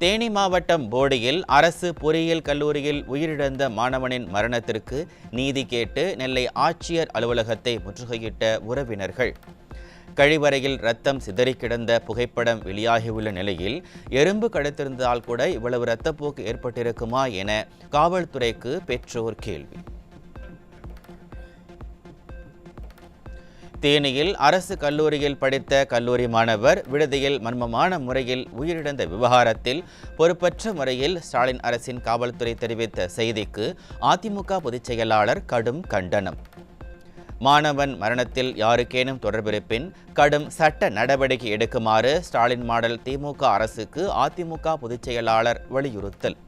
தேனி மாவட்டம் போடியில் அரசு பொறியியல் கல்லூரியில் உயிரிழந்த மாணவனின் மரணத்திற்கு நீதி கேட்டு நெல்லை ஆட்சியர் அலுவலகத்தை முற்றுகையிட்ட உறவினர்கள். கழிவறையில் ரத்தம் சிதறி கிடந்த புகைப்படம் வெளியாகியுள்ள நிலையில் எறும்பு கடித்திருந்தால் கூட இவ்வளவு இரத்தப்போக்கு ஏற்பட்டிருக்குமா என காவல்துறைக்கு பெற்றோர் கேள்வி. தேனியில் அரசு கல்லூரியில் படித்த கல்லூரி மாணவர் விடுதியில் மர்மமான முறையில் உயிரிழந்த விவகாரத்தில் பொறுப்பற்ற முறையில் ஸ்டாலின் அரசின் காவல்துறை தெரிவித்த செய்திக்கு அதிமுக பொதுச் செயலாளர் கடும் கண்டனம். மாணவன் மரணத்தில் யாருக்கேனும் தொடர்பிருப்பின் கடும் சட்ட நடவடிக்கை எடுக்குமாறு ஸ்டாலின் மாடல் திமுக அரசுக்கு அதிமுக பொதுச் செயலாளர் வலியுறுத்தல்.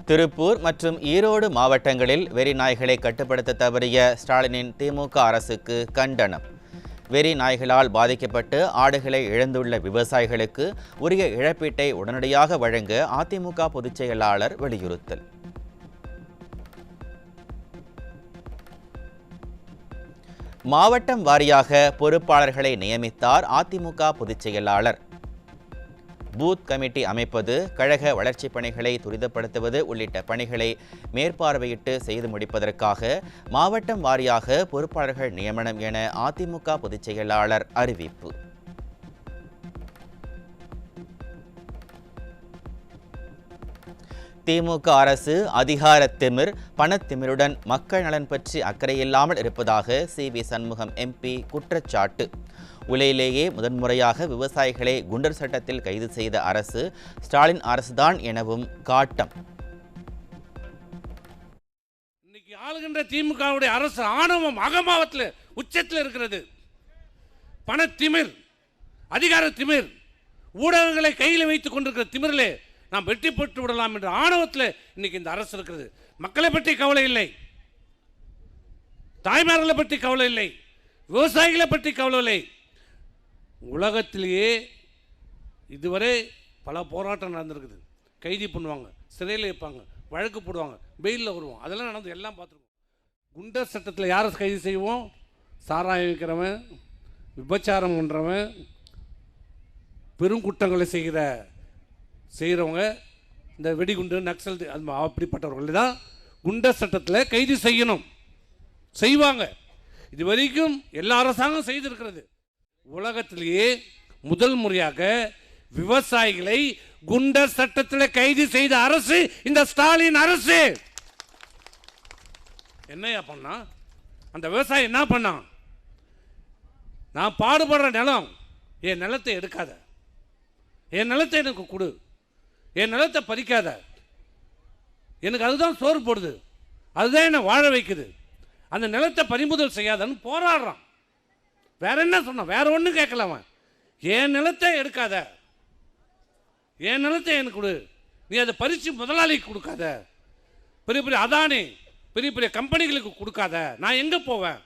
திருப்பூர் மற்றும் ஈரோடு மாவட்டங்களில் வெறி நாய்களை கட்டுப்படுத்த தவறிய ஸ்டாலினின் திமுக அரசுக்கு கண்டனம். வெறி நாய்களால் பாதிக்கப்பட்டு ஆடுகளை இழந்துள்ள விவசாயிகளுக்கு உரிய இழப்பீட்டை உடனடியாக வழங்க அதிமுக பொதுச் செயலாளர் வலியுறுத்தல். மாவட்டம் வாரியாக பொறுப்பாளர்களை நியமித்தார் அதிமுக பொதுச் செயலாளர். பூத் கமிட்டி அமைப்பது, கழக வளர்ச்சிப் பணிகளை துரிதப்படுத்துவது உள்ளிட்ட பணிகளை மேற்பார்வையிட்டு செய்து முடிப்பதற்காக மாவட்டம் வாரியாக பொறுப்பாளர்கள் நியமனம் என அதிமுக பொதுச் செயலாளர் அறிவிப்பு. திமுக அரசு அதிகார திமிர், பணத்திமிருடன் மக்கள் நலன் பற்றி அக்கறையில்லாமல் இருப்பதாக சி.வி. சண்முகம் எம்பி குற்றச்சாட்டு. உலகிலேயே முதன்முறையாக விவசாயிகளை குண்டர் சட்டத்தில் கைது செய்த அரசு ஸ்டாலின் அரசுதான் எனவும் காட்டம். இன்னைக்கு ஆளுகின்ற திமுகவுடைய அரசு ஆணவம் அகம்பாவத்தில் உச்சத்தில் இருக்கிறது. பணத்திமிர், அதிகார திமிர், ஊடகங்களை கையில் வைத்துக் கொண்டிருக்கிற திமிரிலே நாம் வெற்றி பெற்று விடலாம் என்ற ஆணவத்தில் இன்னைக்கு இந்த அரசு இருக்கிறது. மக்களை பற்றி கவலை இல்லை, தாய்மார்களை பற்றி கவலை இல்லை, விவசாயிகளை பற்றி கவலை இல்லை. உலகத்திலேயே இதுவரை பல போராட்டம் நடந்திருக்குது. கைது பண்ணுவாங்க, சிறையில் வைப்பாங்க, வழக்கு போடுவாங்க, பெயிலில் வருவோம், அதெல்லாம் நடந்து எல்லாம் பார்த்துருக்கோம். குண்டர் சட்டத்தில் யாரை கைது செய்வோம்? சாராயம் விற்கிறவன், விபச்சாரம் பண்ணுறவன், பெருங்குற்றங்களை செய்கிறவங்க, இந்த வெடிகுண்டு நக்சல் அப்படிப்பட்டவர்கள் தான் குண்டர் சட்டத்தில் கைது செய்வாங்க. இது வரைக்கும் எல்லா அரசாங்கம் செய்திருக்கிறது. உலகத்திலேயே முதல் முறையாக விவசாயிகளை குண்டர் சட்டத்தில் கைது செய்த அரசு இந்த ஸ்டாலின் அரசு. என்னையா பண்ணா அந்த விவசாயி? என்ன பண்ணான்? நான் பாடுபடுற நிலம், என் நிலத்தை எடுக்காத, என் நிலத்தை எனக்கு கொடு, என் நிலத்தை பறிக்காத, எனக்கு அதுதான் சோறு போடுது, அதுதான் என்னை வாழ வைக்குது, அந்த நிலத்தை பறிமுதல் செய்யாதன்னு போராடுறான். வேற என்ன சொன்ன? வேற ஒன்றும் கேட்கலாமா? என் நிலத்தை எடுக்காத, என் நிலத்தை எனக்கு கொடு, நீ அதை பறித்து முதலாளிக்கு கொடுக்காத, பெரிய பெரிய அதானி பெரிய பெரிய கம்பெனிகளுக்கு கொடுக்காத, நான் எங்கே போவேன்?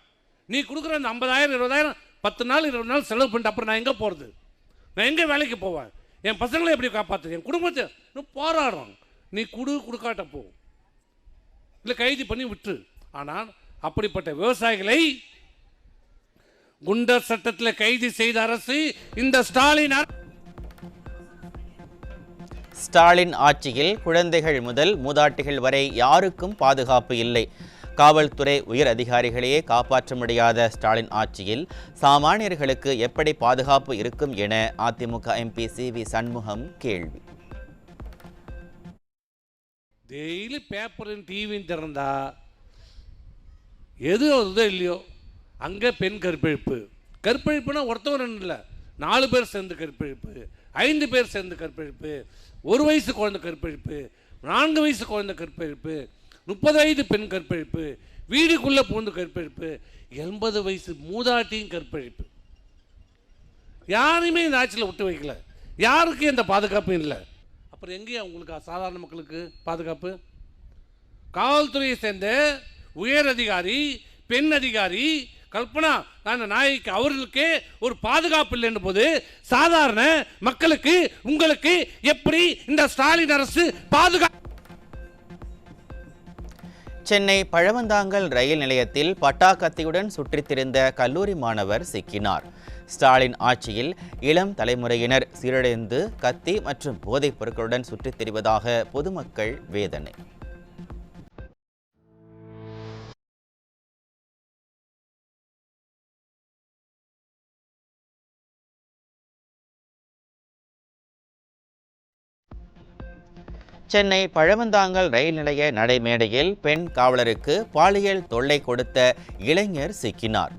நீ கொடுக்குற அந்த 50,000 20,000 10 நாள் 20 நாள் செலவு பண்ணிட்டு அப்புறம் நான் எங்கே போகிறது? நான் எங்கே வேலைக்கு போவேன்? என் பசங்களை எப்படி காப்பாற்று? என் குடும்பத்தை போராடுறோம். நீ கொடுக்காட்ட போ, இல்லை கைது பண்ணி விட்டு. ஆனால் அப்படிப்பட்ட விவசாயிகளை குண்டர் சட்டத்தில் கைது செய்த அரசு இந்த ஸ்டாலின் ஆட்சியில் குழந்தைகள் முதல் மூதாட்டிகள் வரை யாருக்கும் பாதுகாப்பு இல்லை. காவல்துறை உயர் அதிகாரிகளையே காப்பாற்ற முடியாத ஸ்டாலின் ஆட்சியில் சாமானியர்களுக்கு எப்படி பாதுகாப்பு இருக்கும் என அதிமுக எம்பி சி.வி. சண்முகம் கேள்வி. டெய்லி பேப்பரும் டிவியும் திறந்தா எது வருதோ இல்லையோ அங்கே பெண் கற்பழிப்புனா ஒருத்தவன் இல்லை, 4 பேர் சேர்ந்து கற்பழிப்பு, 5 பேர் சேர்ந்து கற்பழிப்பு, 1 வயசு குழந்தை கற்பழிப்பு, 4 வயசு குழந்தை கற்பழிப்பு, 30 வயது பெண் கற்பழிப்பு, வீடுக்குள்ளே பூந்து கற்பழிப்பு, 80 வயசு மூதாட்டியும் கற்பழிப்பு. யாரையுமே இந்த ஆட்சியில் விட்டு வைக்கல, யாருக்கும் எந்த பாதுகாப்பும் இல்லை. அப்புறம் எங்கேயா உங்களுக்கு சாதாரண மக்களுக்கு பாதுகாப்பு? காவல்துறையை சேர்ந்த உயர் அதிகாரி, பெண் அதிகாரி கல்பனா நாயகி அவர்களுக்கு ஒரு பாதுகாப்பு இல்லை போது சாதாரண மக்களுக்கு உங்களுக்கு எப்படி இந்த ஸ்டாலின் அரசு பாதுகாப்பு? சென்னை பழவந்தாங்கல் ரயில் நிலையத்தில் பட்டாக்கத்தியுடன் சுற்றித் திரிந்த கல்லூரி மாணவர் சிக்கினார். ஸ்டாலின் ஆட்சியில் இளம் தலைமுறையினர் சீரழிந்து கத்தி மற்றும் போதைப் பொருட்களுடன் சுற்றித் திரிவதாக பொதுமக்கள் வேதனை. சென்னை பழவந்தாங்கல் ரயில் நிலைய நடைமேடையில் பெண் காவலருக்கு பாலியல் தொல்லை கொடுத்த இளைஞர் சிக்கினார்.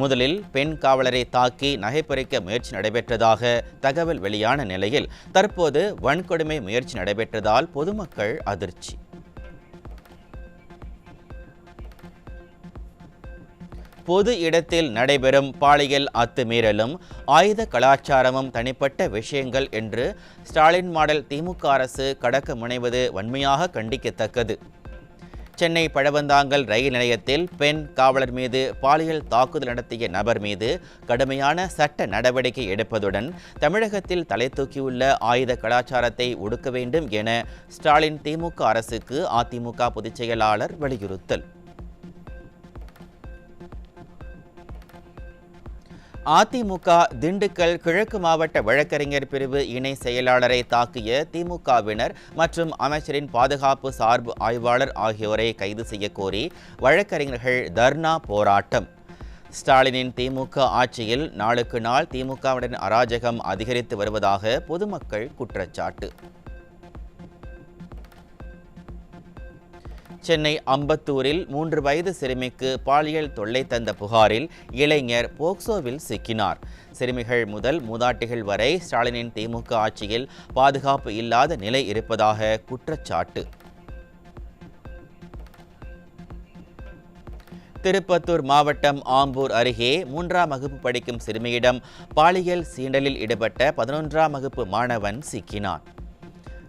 முதலில் பெண் காவலரை தாக்கி நகைப்பறிக்க முயற்சி நடைபெற்றதாக தகவல் வெளியான நிலையில் தற்போது வன்கொடுமை முயற்சி நடைபெற்றதால் பொதுமக்கள் அதிர்ச்சி. பொது இடத்தில் நடைபெறும் பாலியல் அத்துமீறலும் ஆயுத கலாச்சாரமும் தனிப்பட்ட விஷயங்கள் என்று ஸ்டாலின் மாடல் திமுக அரசு கடக்க முனைவது வன்மையாக கண்டிக்கத்தக்கது. சென்னை பழவந்தாங்கல் ரயில் நிலையத்தில் பெண் காவலர் மீது பாலியல் தாக்குதல் நடத்திய நபர் மீது கடுமையான சட்ட நடவடிக்கை எடுப்பதுடன் தமிழகத்தில் தலை தூக்கியுள்ள ஆயுத கலாச்சாரத்தை ஒடுக்க வேண்டும் என ஸ்டாலின் திமுக அரசுக்கு அதிமுக பொதுச் செயலாளர் வலியுறுத்தல். அதிமுக திண்டுக்கல் கிழக்கு மாவட்ட வழக்கறிஞர் பிரிவு இணை செயலாளரை தாக்கிய திமுகவினர் மற்றும் அமைச்சரின் பாதுகாப்பு சார்பு ஆய்வாளர் ஆகியோரை கைது செய்ய கோரி வழக்கறிஞர்கள் தர்ணா போராட்டம். ஸ்டாலினின் திமுக ஆட்சியில் நாளுக்கு நாள் திமுகவின் அராஜகம் அதிகரித்து வருவதாக பொதுமக்கள் குற்றச்சாட்டு. சென்னை அம்பத்தூரில் 3 வயது சிறுமிக்கு பாலியல் தொல்லை தந்த புகாரில் இளைஞர் போக்சோவில் சிக்கினார். சிறுமிகள் முதல் மூதாட்டிகள் வரை ஸ்டாலினின் திமுக ஆட்சியில் பாதுகாப்பு இல்லாத நிலை இருப்பதாக குற்றச்சாட்டு. திருப்பத்தூர் மாவட்டம் ஆம்பூர் அருகே 3ஆம் வகுப்பு படிக்கும் சிறுமியிடம் பாலியல் சீண்டலில் ஈடுபட்ட 11ஆம் வகுப்பு மாணவன் சிக்கினான்.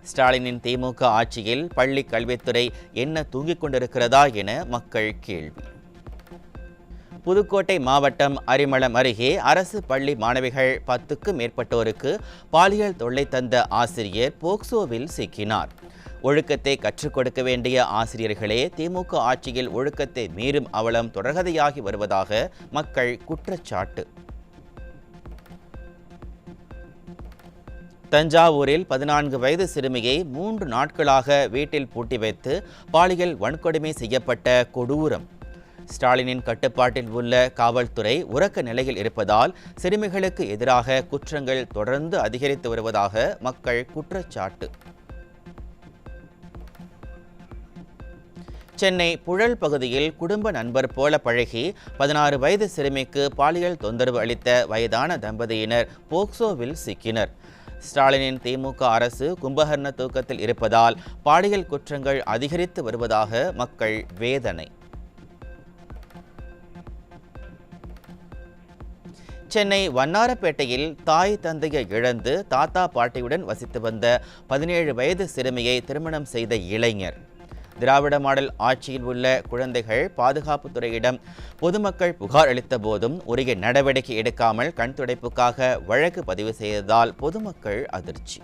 ஸ்டாலினின் திமுக ஆட்சியில் பள்ளி கல்வித்துறை என்ன தூங்கிக் கொண்டிருக்கிறதா என மக்கள் கேள்வி. புதுக்கோட்டை மாவட்டம் அரிமளம் அருகே அரசு பள்ளி மாணவிகள் 10க்கும் மேற்பட்டோருக்கு பாலியல் தொல்லை தந்த ஆசிரியர் போக்சோவில் சிக்கினார். ஒழுக்கத்தை கற்றுக் கொடுக்க வேண்டிய ஆசிரியர்களே திமுக ஆட்சியில் ஒழுக்கத்தை மீறும் அவலம் தொடர்கதையாகி வருவதாக மக்கள் குற்றச்சாட்டு. தஞ்சாவூரில் 14 வயது சிறுமியை 3 நாட்களாக வீட்டில் பூட்டி வைத்து பாலியல் வன்கொடுமை செய்யப்பட்ட கொடூரம். ஸ்டாலினின் கட்டுப்பாட்டில் உள்ள காவல்துறை உறக்க நிலையில் இருப்பதால் சிறுமிகளுக்கு எதிராக குற்றங்கள் தொடர்ந்து அதிகரித்து வருவதாக மக்கள் குற்றச்சாட்டு. சென்னை புழல் பகுதியில் குடும்ப நண்பர் போல பழகி 16 வயது சிறுமிக்கு பாலியல் தொந்தரவு அளித்த வயதான தம்பதியினர் போக்சோவில் சிக்கினர். ஸ்டாலினின் திமுக அரசு கும்பகர்ண தூக்கத்தில் இருப்பதால் பாலியல் குற்றங்கள் அதிகரித்து வருவதாக மக்கள் வேதனை. சென்னை வண்ணாரப்பேட்டையில் தாய் தந்தையை இழந்து தாத்தா பாட்டியுடன் வசித்து வந்த 17 வயது சிறுமியை திருமணம் செய்த இளைஞர். திராவிட மாடல் ஆட்சியில் உள்ள குழந்தைகள் பாதுகாப்புத்துறையிடம் பொதுமக்கள் புகார் அளித்த போதும் உரிய நடவடிக்கை எடுக்காமல் கண் துடைப்புக்காக வழக்கு பதிவு செய்ததால் பொதுமக்கள் அதிர்ச்சி.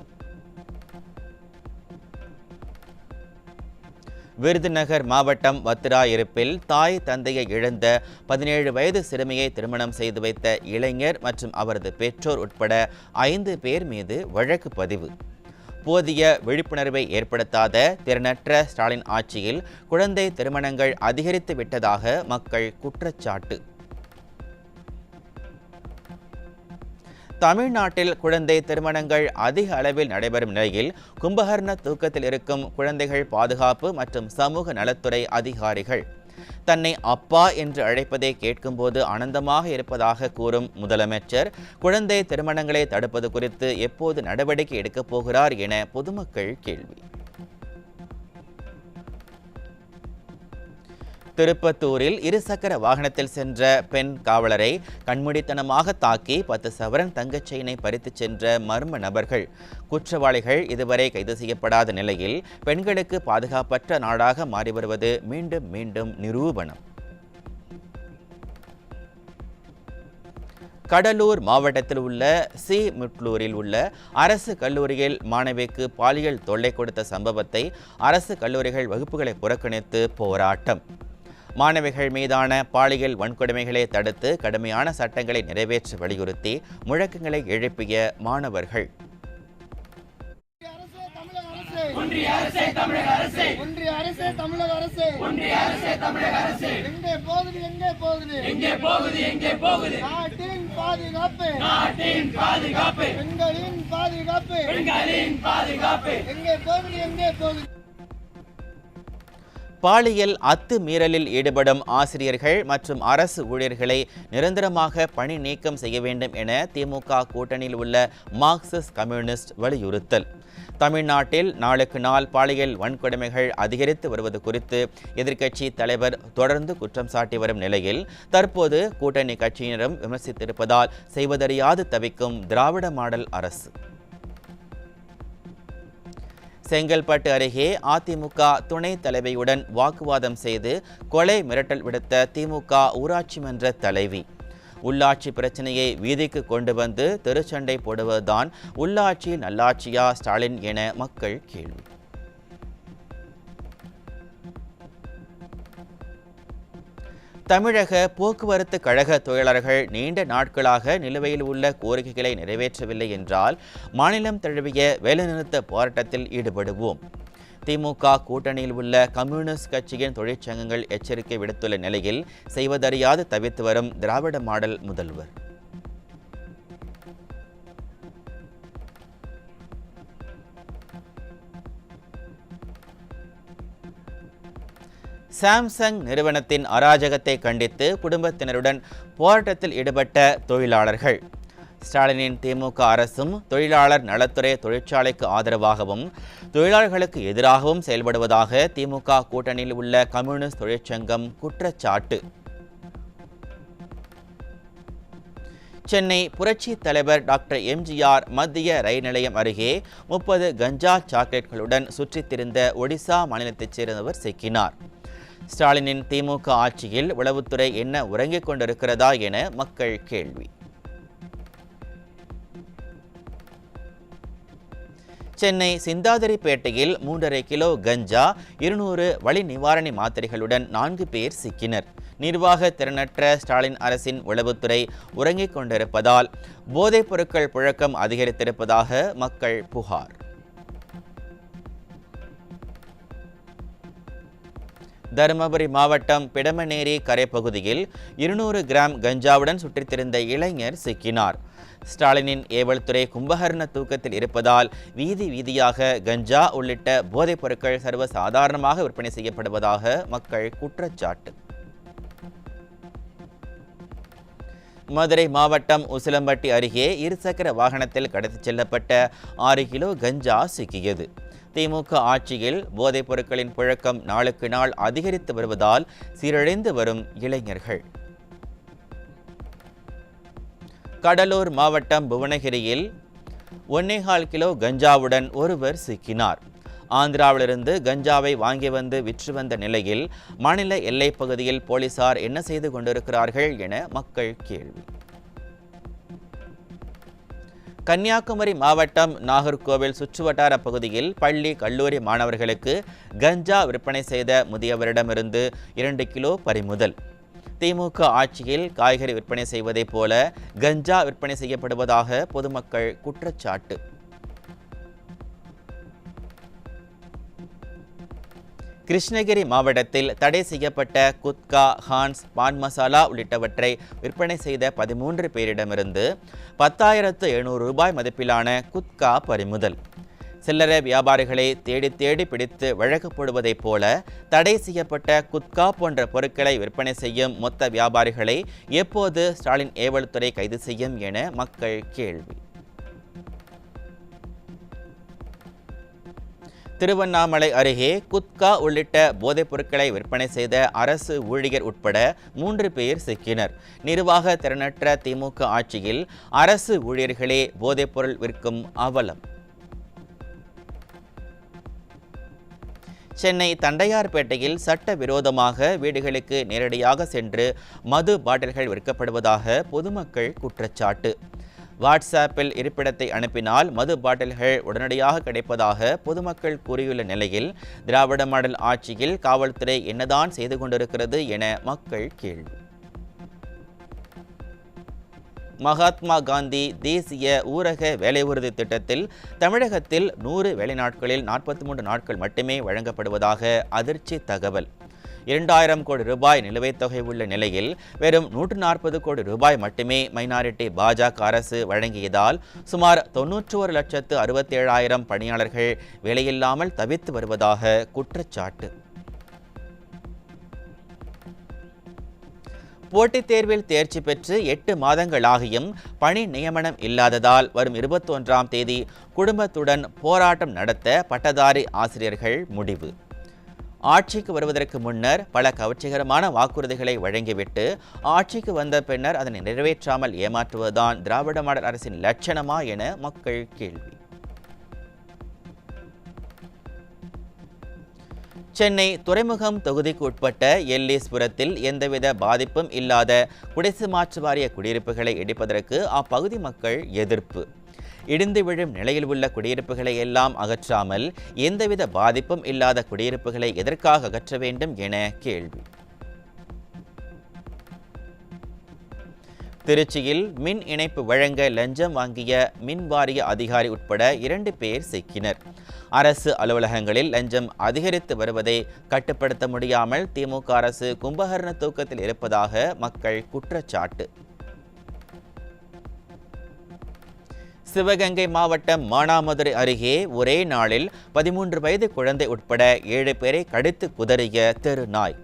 விருதுநகர் மாவட்டம் வத்திராயிருப்பில் தாய் தந்தையை இழந்த 17 வயது சிறுமியை திருமணம் செய்து வைத்த இளைஞர் மற்றும் அவரது பெற்றோர் உட்பட 5 பேர் மீது வழக்கு பதிவு. போதிய விழிப்புணர்வை ஏற்படுத்தாத திறனற்ற ஸ்டாலின் ஆட்சியில் குழந்தை திருமணங்கள் அதிகரித்து விட்டதாக மக்கள் குற்றச்சாட்டு. தமிழ்நாட்டில் குழந்தை திருமணங்கள் அதிக அளவில் நடைபெறும் நிலையில் கும்பகர்ண தூக்கத்தில் இருக்கும் குழந்தைகள் பாதுகாப்பு மற்றும் சமூக நலத்துறை அதிகாரிகள் தன்னை அப்பா என்று அழைப்பதை கேட்கும்போது ஆனந்தமாக இருப்பதாக கூறும் முதலமைச்சர் குழந்தை திருமணங்களை தடுப்பது குறித்து எப்போது நடவடிக்கை எடுக்கப் போகிறார் என பொதுமக்கள் கேள்வி. திருப்பத்தூரில் இருசக்கர வாகனத்தில் சென்ற பெண் காவலரை கண்மூடித்தனமாக தாக்கி 10 சவரன் தங்கச் செயினை பறித்துச் சென்ற மர்ம நபர்கள். குற்றவாளிகள் இதுவரை கைது செய்யப்படாத நிலையில் பெண்களுக்கு பாதுகாப்பற்ற நாடாக மாறி வருவது மீண்டும் மீண்டும் நிரூபணம். கடலூர் மாவட்டத்தில் உள்ள முட்லூரில் உள்ள அரசு கல்லூரியில் மாணவிக்கு பாலியல் தொல்லை கொடுத்த சம்பவத்தை அரசு கல்லூரிகள் வகுப்புகளை புறக்கணித்து போராட்டம். மாணவிகள் மீதான பாலியல் வன்கொடுமைகளை தடுத்து கடுமையான சட்டங்களை நிறைவேற்ற வலியுறுத்தி முழக்கங்களை எழுப்பிய மாணவர்கள். ஒன்றிய அரசே தமிழக அரசே, ஒன்றிய அரசே தமிழக அரசே, ஒன்றிய அரசே தமிழக அரசே, எங்கே போகுது எங்கே போகுது, எங்கே போகுது எங்கே போகுது, நாட்டின் பாதுகாப்பு, நாட்டின் பாதுகாப்பு, பெண்களின் பாதுகாப்பு, பெண்களின் பாதுகாப்பு, எங்கே போகுது எங்கே போகுது. பாலியல் அத்துமீறலில் ஈடுபடும் ஆசிரியர்கள் மற்றும் அரசு ஊழியர்களை நிரந்தரமாக பணி நீக்கம் செய்ய வேண்டும் என திமுக கூட்டணியில் உள்ள மார்க்சிஸ்ட் கம்யூனிஸ்ட் வலியுறுத்தல். தமிழ்நாட்டில் நாளுக்கு நாள் பாலியல் வன்கொடுமைகள் அதிகரித்து வருவது குறித்து எதிர்க்கட்சி தலைவர் தொடர்ந்து குற்றம் சாட்டி வரும் நிலையில் தற்போது கூட்டணி கட்சியினரும் விமர்சித்திருப்பதால் செய்வதறியாது தவிக்கும் திராவிட மாடல் அரசு. செங்கல்பட்டு அருகே அதிமுக துணைத் தலைவியுடன் வாக்குவாதம் செய்து கொலை மிரட்டல் விடுத்த திமுக ஊராட்சி மன்ற தலைவி. உள்ளாட்சி பிரச்சனையை வீதிக்கு கொண்டு வந்து தெருச்சண்டை போடுவதுதான் உள்ளாட்சி நல்லாட்சியா ஸ்டாலின் என மக்கள் கேள்வி. தமிழக போக்குவரத்து கழக தொழிலாளர்கள் நீண்ட நாட்களாக நிலுவையில் உள்ள கோரிக்கைகளை நிறைவேற்றவில்லை என்றால் மாநிலம் தழுவிய வேலைநிறுத்த போராட்டத்தில் ஈடுபடுவோம். திமுக கூட்டணியில் உள்ள கம்யூனிஸ்ட் கட்சியின் தொழிற்சங்கங்கள் எச்சரிக்கை விடுத்துள்ள நிலையில் செய்வதறியாது தவித்து வரும் திராவிட மாடல் முதல்வர். சாம்சங் நிறுவனத்தின் அராஜகத்தை கண்டித்து குடும்பத்தினருடன் போராட்டத்தில் ஈடுபட்ட தொழிலாளர்கள். ஸ்டாலினின் திமுக அரசும் தொழிலாளர் நலத்துறை தொழிற்சாலைக்கு ஆதரவாகவும் தொழிலாளர்களுக்கு எதிராகவும் செயல்படுவதாக திமுக கூட்டணியில் உள்ள கம்யூனிஸ்ட் தொழிற்சங்கம் குற்றச்சாட்டு. சென்னை புரட்சி தலைவர் டாக்டர் எம்ஜிஆர் மத்திய ரயில் நிலையம் அருகே 30 கஞ்சா சாக்லேட்களுடன் சுற்றித் திரிந்த ஒடிசா மாநிலத்தைச் சேர்ந்தவர் சிக்கினார். ஸ்டாலினின் திமுக ஆட்சியில் உளவுத்துறை என்ன உறங்கிக் கொண்டிருக்கிறதா என மக்கள் கேள்வி. சென்னை சிந்தாதிரிப்பேட்டையில் 3.5 கிலோ கஞ்சா 200 வலி நிவாரணி மாத்திரைகளுடன் 4 பேர் சிக்கினர். நிர்வாக திறனற்ற ஸ்டாலின் அரசின் உளவுத்துறை உறங்கிக் கொண்டிருப்பதால் போதைப் பொருட்கள் புழக்கம் அதிகரித்திருப்பதாக மக்கள் புகார். தருமபுரி மாவட்டம் பிடமனேரி கரைப்பகுதியில் 200 கிராம் கஞ்சாவுடன் சுற்றித் திரிந்த இளைஞர் சிக்கினார். ஸ்டாலினின் ஏவல் துறை கும்பகர்ண தூக்கத்தில் இருப்பதால் வீதி வீதியாக கஞ்சா உள்ளிட்ட போதைப் பொருட்கள் சர்வசாதாரணமாக விற்பனை செய்யப்படுவதாக மக்கள் குற்றச்சாட்டு. மதுரை மாவட்டம் உசிலம்பட்டி அருகே இருசக்கர வாகனத்தில் கடத்திச் செல்லப்பட்ட 6 கிலோ கஞ்சா சிக்கியது. திமுக ஆட்சியில் போதைப் பொருட்களின் புழக்கம் நாளுக்கு நாள் அதிகரித்து வருவதால் சீரழிந்து வரும் இளைஞர்கள். கடலூர் மாவட்டம் புவனகிரியில் 1.25 கிலோ கஞ்சாவுடன் ஒருவர் சிக்கினார். ஆந்திராவிலிருந்து கஞ்சாவை வாங்கி வந்து விற்று வந்த நிலையில் மாநில எல்லைப் பகுதியில் போலீசார் என்ன செய்து கொண்டிருக்கிறார்கள் என மக்கள் கேள்வி. கன்னியாகுமரி மாவட்டம் நாகர்கோவில் சுற்றுவட்டார பகுதியில் பள்ளி கல்லூரி மாணவர்களுக்கு கஞ்சா விற்பனை செய்த முதியவரிடமிருந்து 2 கிலோ பறிமுதல். திமுக ஆட்சியில் காய்கறி விற்பனை செய்வதைப் போல கஞ்சா விற்பனை செய்யப்படுவதாக பொதுமக்கள் குற்றச்சாட்டு. கிருஷ்ணகிரி மாவட்டத்தில் தடை செய்யப்பட்ட குட்கா, ஹான்ஸ், பான் மசாலா உள்ளிட்டவற்றை விற்பனை செய்த 13 பேரிடமிருந்து 10,700 ரூபாய் மதிப்பிலான குட்கா பறிமுதல். சில்லறை வியாபாரிகளை தேடி தேடி பிடித்து வழக்கு போடுவதைப் போல தடை செய்யப்பட்ட குட்கா போன்ற பொருட்களை விற்பனை செய்யும் மொத்த வியாபாரிகளை எப்போது ஸ்டாலின் ஏவல் துறை கைது செய்யும் என மக்கள் கேள்வி. திருவண்ணாமலை அருகே குட்கா உள்ளிட்ட போதைப் பொருட்களை விற்பனை செய்த அரசு ஊழியர் உட்பட 3 பேர் சிக்கினர். நிர்வாக திறனற்ற திமுக ஆட்சியில் அரசு ஊழியர்களே போதைப் பொருள் விற்கும் அவலம். சென்னை தண்டையார்பேட்டையில் சட்டவிரோதமாக வீடுகளுக்கு நேரடியாக சென்று மது பாட்டில்கள் விற்கப்படுவதாக பொதுமக்கள் குற்றச்சாட்டு. வாட்ஸ்ஆப்பில் இருப்பிடத்தை அனுப்பினால் மது பாட்டில்கள் உடனடியாக கிடைப்பதாக பொதுமக்கள் கூறியுள்ள நிலையில் திராவிட மாடல் ஆட்சியில் காவல்துறை என்னதான் செய்து கொண்டிருக்கிறது என மக்கள் கேள்வி. மகாத்மா காந்தி தேசிய ஊரக வேலை உறுதி திட்டத்தில் தமிழகத்தில் 100 வேலை நாட்களில் 43 நாட்கள் மட்டுமே வழங்கப்படுவதாக அதிர்ச்சி தகவல். 2000 கோடி ரூபாய் நிலுவைத் தொகை உள்ள நிலையில் வெறும் 140 கோடி ரூபாய் மட்டுமே மைனாரிட்டி பாஜக அரசு வழங்கியதால் சுமார் 91,67,000 பணியாளர்கள் வேலையில்லாமல் தவித்து வருவதாக குற்றச்சாட்டு. போட்டித் தேர்வில் தேர்ச்சி பெற்று 8 மாதங்களாகியும் பணி நியமனம் இல்லாததால் வரும் 21ஆம் தேதி குடும்பத்துடன் போராட்டம் நடத்த பட்டதாரி ஆசிரியர்கள் முடிவு. ஆட்சிக்கு வருவதற்கு முன்னர் பல கவர்ச்சிகரமான வாக்குறுதிகளை வழங்கிவிட்டு ஆட்சிக்கு வந்த பின்னர் அதனை நிறைவேற்றாமல் ஏமாற்றுவதுதான் திராவிட மாடல் அரசின் லட்சணமா என மக்கள் கேள்வி. சென்னை துறைமுகம் தொகுதிக்கு உட்பட்ட எல்லீஸ்புரத்தில் எந்தவித பாதிப்பும் இல்லாத குடிசை மாற்று வாரிய குடியிருப்புகளை இடிப்பதற்கு அப்பகுதி மக்கள் எதிர்ப்பு. இடிந்து விழும் நிலையில் உள்ள குடியிருப்புகளை எல்லாம் அகற்றாமல் எந்தவித பாதிப்பும் இல்லாத குடியிருப்புகளை எதற்காக அகற்ற வேண்டும் என கேள்வி. திருச்சியில் மின் இணைப்பு வழங்க லஞ்சம் வாங்கிய மின் வாரிய அதிகாரி உட்பட 2 பேர் சிக்கினர். அரசு அலுவலகங்களில் லஞ்சம் அதிகரித்து வருவதை கட்டுப்படுத்த முடியாமல் திமுக அரசு கும்பகர்ண தூக்கத்தில் இருப்பதாக மக்கள் குற்றச்சாட்டு. சிவகங்கை மாவட்டம் மானாமதுரை அருகே ஒரே நாளில் 13 வயது குழந்தை உட்பட 7 பேரை கடித்து குதறிய தெரு நாய்.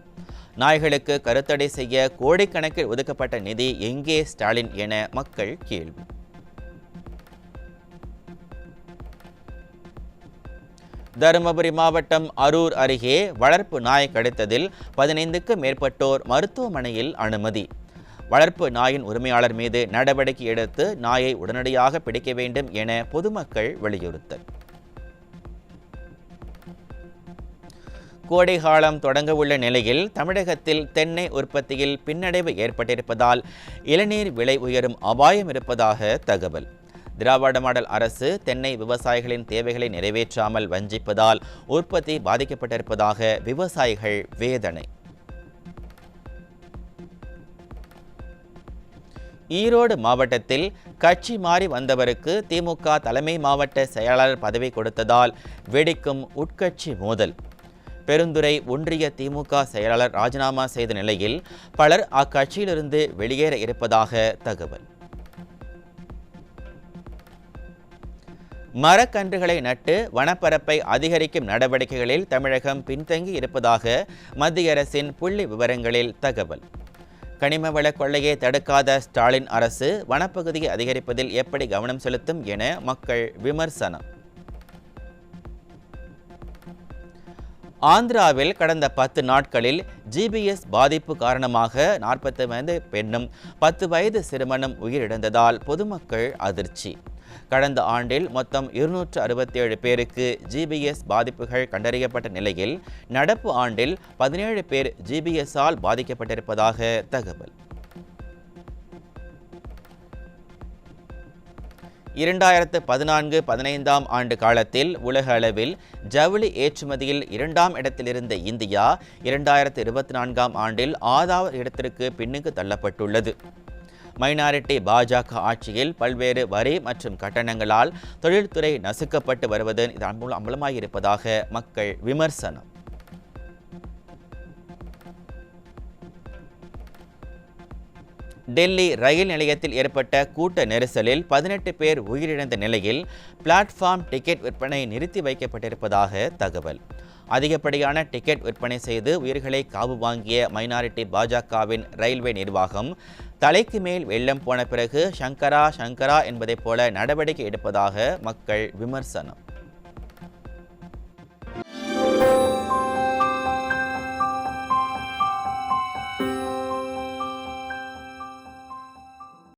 நாய்களுக்கு கருத்தடை செய்ய கோடிக்கணக்கில் ஒதுக்கப்பட்ட நிதி எங்கே ஸ்டாலின் என மக்கள் கேள்வி. தருமபுரி மாவட்டம் அரூர் அருகே வளர்ப்பு நாய் கடித்ததில் 15க்கும் மேற்பட்டோர் மருத்துவமனையில் அனுமதி. வளர்ப்பு நாயின் உரிமையாளர் மீது நடவடிக்கை எடுத்து நாயை உடனடியாக பிடிக்க வேண்டும் என பொதுமக்கள் வலியுறுத்தல். கோடை காலம் தொடங்க உள்ள நிலையில் தமிழகத்தில் தென்னை உற்பத்தியில் பின்னடைவு ஏற்பட்டிருப்பதால் இளநீர் விலை உயரும் அபாயம் இருப்பதாக தகவல். திராவிட மாடல் அரசு தென்னை விவசாயிகளின் தேவைகளை நிறைவேற்றாமல் வஞ்சிப்பதால் உற்பத்தி பாதிக்கப்பட்டிருப்பதாக விவசாயிகள் வேதனை. ஈரோடு மாவட்டத்தில் கட்சி மாறி வந்தவருக்கு திமுக தலைமை மாவட்ட செயலாளர் பதவி கொடுத்ததால் வெடிக்கும் உட்கட்சி மோதல். பெருந்துறை ஒன்றிய திமுக செயலாளர் ராஜினாமா செய்த நிலையில் பலர் அக்கட்சியிலிருந்து வெளியேற இருப்பதாக தகவல். மரக்கன்றுகளை நட்டு வனப்பரப்பை அதிகரிக்கும் நடவடிக்கைகளில் தமிழகம் பின்தங்கி இருப்பதாக மத்திய அரசின் புள்ளி விவரங்களில் தகவல். கனிமவள கொள்ளையை தடுக்காத ஸ்டாலின் அரசு வனப்பகுதியை அதிகரிப்பதில் எப்படி கவனம் செலுத்தும் என மக்கள் விமர்சனம். ஆந்திராவில் கடந்த 10 நாட்களில் ஜிபிஎஸ் பாதிப்பு காரணமாக 40 வயது பெண்ணும் 10 வயது சிறுவனும் உயிரிழந்ததால் பொதுமக்கள் அதிர்ச்சி. கடந்த ஆண்டில் மொத்தம் 267 பேருக்கு ஜிபிஎஸ் பாதிப்புகள் கண்டறியப்பட்ட நிலையில் நடப்பு ஆண்டில் 17 பேர் ஜிபிஎஸ்ஸால் பாதிக்கப்பட்டிருப்பதாக தகவல். 2014-15ஆம் ஆண்டு காலத்தில் உலக அளவில் ஜவுளி ஏற்றுமதியில் 2ஆம் இடத்தில் இருந்த இந்தியா 2024ஆம் ஆண்டில் 6வது இடத்திற்கு பின்னுக்கு தள்ளப்பட்டுள்ளது. மைனாரிட்டி பாஜக ஆட்சியில் பல்வேறு வரி மற்றும் கட்டணங்களால் தொழில்துறை நசுக்கப்பட்டு வருவது இதன் மூலம் அம்பலமாகியிருப்பதாக மக்கள் விமர்சனம். டெல்லி ரயில் நிலையத்தில் ஏற்பட்ட கூட்ட நெரிசலில் 18 பேர் உயிரிழந்த நிலையில் பிளாட்ஃபார்ம் டிக்கெட் விற்பனை நிறுத்தி வைக்கப்பட்டிருப்பதாக தகவல். அதிகப்படியான டிக்கெட் விற்பனை செய்து உயிர்களை காவு வாங்கிய மைனாரிட்டி பாஜகவின் ரயில்வே நிர்வாகம் தலைக்கு மேல் வெள்ளம் போன பிறகு சங்கரா சங்கரா என்பதைப் போல நடவடிக்கை எடுப்பதாக மக்கள் விமர்சனம்.